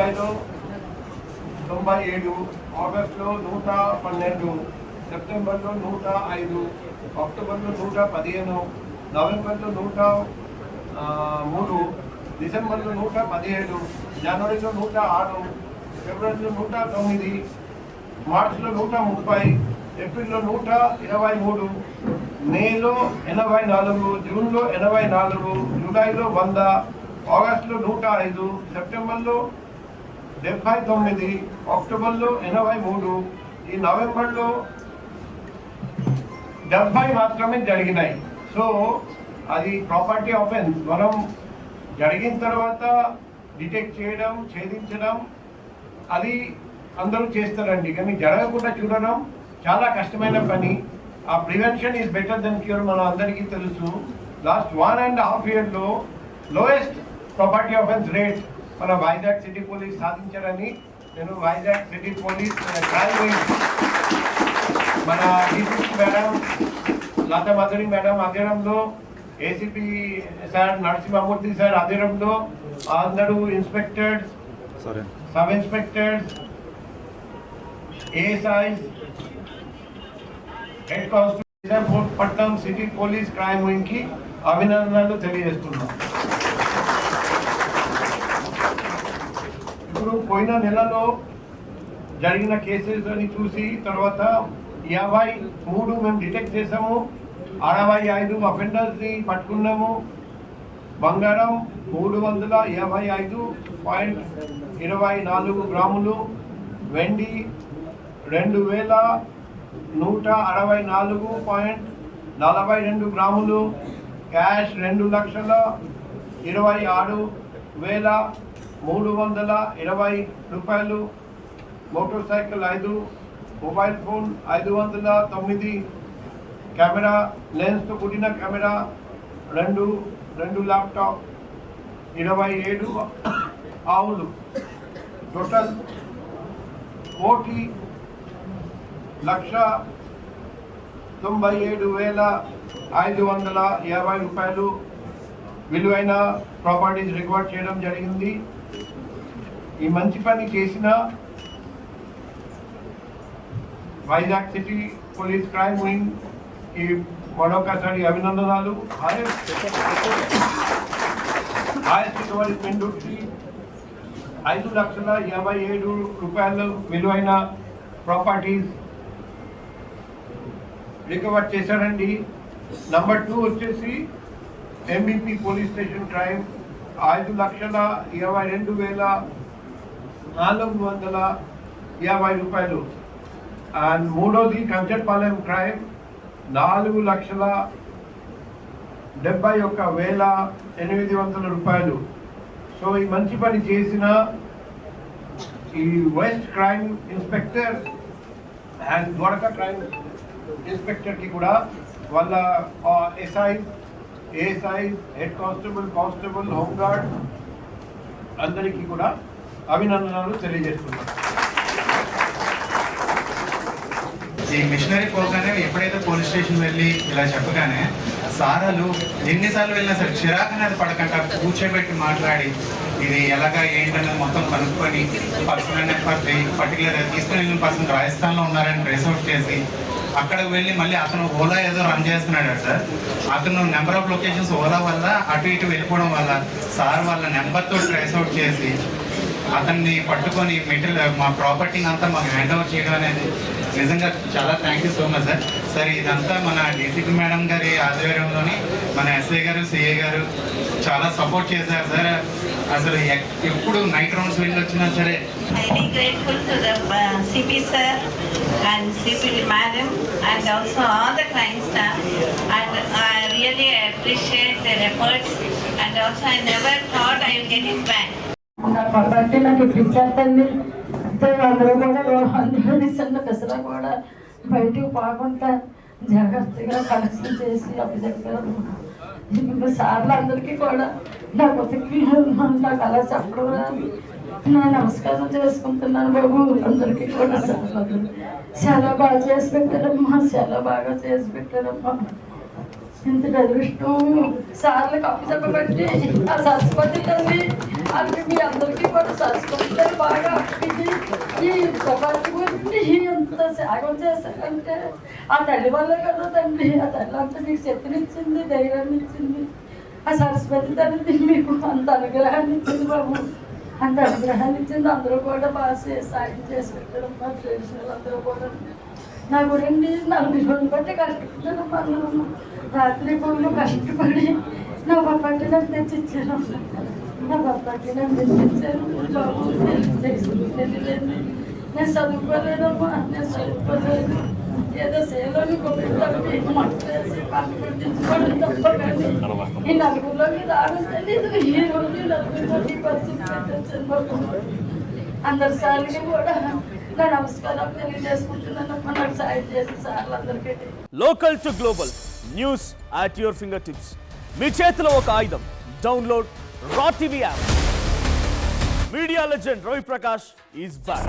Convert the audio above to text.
జూలైలో 97, ఆగస్టులో 112, సెప్టెంబర్లో 105, అక్టోబర్లో 115, నవంబర్లో 103, డిసెంబర్లో 117, జనవరిలో 106, ఫిబ్రవరిలో 109, మార్చిలో 130, ఏప్రిల్లో 123, మేలో 84, జూన్లో 84, జూలైలో 100, ఆగస్టులో 105, సెప్టెంబర్లో 79, అక్టోబర్లో 83, ఈ నవంబర్లో 70 మాత్రమే జరిగినాయి. సో అది ప్రాపర్టీ ఆఫెన్స్ మనం జరిగిన తర్వాత డిటెక్ట్ చేయడం, ఛేదించడం అది అందరూ చేస్తారండి, కానీ జరగకుండా చూడడం చాలా కష్టమైన పని. ఆ prevention is better than cure మన అందరికీ తెలుసు. లాస్ట్ 1.5 yearలో లోయెస్ట్ ప్రాపర్టీ ఆఫెన్స్ రేట్ మన వైజాగ్ సిటీ పోలీస్ సాధించారని నేను వైజాగ్ సిటీ పోలీస్ మన DCP madam Latha Madhuri madam ఆధ్వర్యంలో, ఏసీపీ సార్ నరసింహమూర్తి సార్ ఆధ్వర్యంలో అందరూ inspectors, sub inspectors, ASIs, head constable పట్నం సిటీ పోలీస్ క్రైమ్ వింగ్ కి అభినందనలు తెలియజేస్తున్నాం. ఇప్పుడు పోయిన నెలలో జరిగిన కేసెస్ అని చూసి తర్వాత 53 మేము డిటెక్ట్ చేసాము, 65 అఫెండర్స్ని పట్టుకున్నాము. బంగారం 355.24 గ్రాములు, వెండి 2164.42 గ్రాములు, క్యాష్ 2,26,320 రూపాయలు, motorcycle 5, mobile phone 509, camera లెన్స్తో కూడిన కెమెరా 2 ల్యాప్టాప్, 27 ఆవులు, టోటల్ 1,97,550 రూపాయలు విలువైన ప్రాపర్టీస్ రికార్డ్ చేయడం జరిగింది. ఈ మంచి పని చేసిన Vizag city police crime wing ఈ మరొకసారి అభినందనలు. హైయెస్ట్ రికవరీ పెండుకి 5,57,000 రూపాయలు విలువైన ప్రాపర్టీస్ రికవర్ చేశారండి. నంబర్ 2 వచ్చేసి ఎంబీపీ పోలీస్ స్టేషన్ క్రైమ్ 5,22,450 రూపాయలు. అండ్ మూడోది కంచర్పాలెం క్రైమ్ 4,71,800 రూపాయలు. సో ఈ మంచి పని చేసిన ఈ west crime inspector and Dwaraka crime ఇన్స్పెక్టర్కి కూడా వాళ్ళ ఏఎస్ఐ, హెడ్ కానిస్టేబుల్, హోంగార్డ్ అందరికీ కూడా అభినందనలు తెలియజేస్తున్నారు. ఈ మిషనరీ పోగానే ఎప్పుడైతే పోలీస్ స్టేషన్ వెళ్ళి ఇలా చెప్పగానే సారాలు ఎన్నిసార్లు వెళ్ళినా సరే చిరాకు అనేది పడకుండా కూర్చోబెట్టి మాట్లాడి ఇది ఎలాగా ఏంటనేది మొత్తం కనుక్కొని పర్సన్ అనేది పర్టికులర్ తీసుకుని వెళ్ళిన పర్సన్ రాజస్థాన్లో ఉన్నారని ట్రేస్ అవుట్ చేసి అక్కడికి వెళ్ళి మళ్ళీ అతను ఓలా ఏదో రన్ చేస్తున్నాడు సార్. అతను నెంబర్ ఆఫ్ లొకేషన్స్ ఓలా వల్ల అటు ఇటు వెళ్ళిపోవడం వల్ల సార్ వాళ్ళ నెంబర్తో ట్రేస్ అవుట్ చేసి అతన్ని పట్టుకొని మెటీరియల్ మా ప్రాపర్టీని అంతా మాకు హ్యాండ్ ఓవర్ చేయడం అనేది నిజంగా చాలా thank you so much sir. Sir ఇదంతా మన డీసీపీ మేడం గారి ఆధ్వర్యంలోని మన ఎస్ఐ గారు, సిఐ గారు చాలా సపోర్ట్ చేశారు సార్. అసలు ఎప్పుడు నైట్ రౌండ్స్ వెళ్ళి వచ్చినా సరే highly grateful to the CP sir and CP madam and also all the crime staff, and I really appreciate their efforts, and also I never thought I would get it back. కాబట్టి నాకు ఇప్పించేస్తండి అంతే. అందరూ కూడా అందరూ చిన్న పిసరా కూడా బయటకు పోకుండా జాగ్రత్తగా కలెక్షన్ చేసి అప్పచెప్పారు. సార్లు అందరికీ కూడా నాకు నాకు అలా చెప్పడం నేను నమస్కారం చేసుకుంటున్నాను బాబు. అందరికీ కూడా చాలా బాగా చేసి పెట్టారమ్మా, చాలా బాగా చేసి పెట్టారమ్మా. ఇంత అదృష్టం సార్లకు అప్పచెప్పబట్టి ఆ సరస్వతి తల్లి అంటే మీ అందరికీ కూడా సంస్కృతులు బాగా ఇది ఈ ప్రపంచ గురించి ఎంత త్యాగం చేశారంటే ఆ తల్లి వల్లే కదా తండ్రి. ఆ తల్లి అంతా మీకు శక్తినిచ్చింది, ధైర్యాన్ని ఇచ్చింది. ఆ సరస్వతి తల్లి మీకు అంత అనుగ్రహాన్ని ఇచ్చింది బాబు, అంత అనుగ్రహాన్ని ఇచ్చింది. అందరూ కూడా బాగా సాయం చేసి పెట్టడం మా ఫ్రెండ్స్ అందరూ కూడా నా గురించి 40 రోజులు బట్టి కష్టపడ్డాను. అందరూ రాత్రి పనులు కష్టపడి నా పాపాకి నాకు తెచ్చిచ్చాను. నా పాపాకి నాకు తెచ్చిచ్చాను. బాబు తెలియలేదు, నేను చదువుకోలేదమ్మా, నేను చదువుకోలేదు. ఏదో సేలోని కొబ్బరి మట్టేసి పని పెట్టించుకోవడం తప్ప కానీ ఈ నలుగురిలోకి రావడం తెలీదు. ఈ రోజు నలుగురిలోకి పరిస్థితి పెట్టొచ్చాను బాబు. అందరి సార్లకి కూడా నా నమస్కారం తెలియజేసుకుంటున్నానమ్మా. నాకు సాయం చేసి సార్లందరికీ. Local to global news at your fingertips. మీ చేతిలో ఒక ఆయుధం. Download Raw TV app. Media legend Ravi Prakash is back.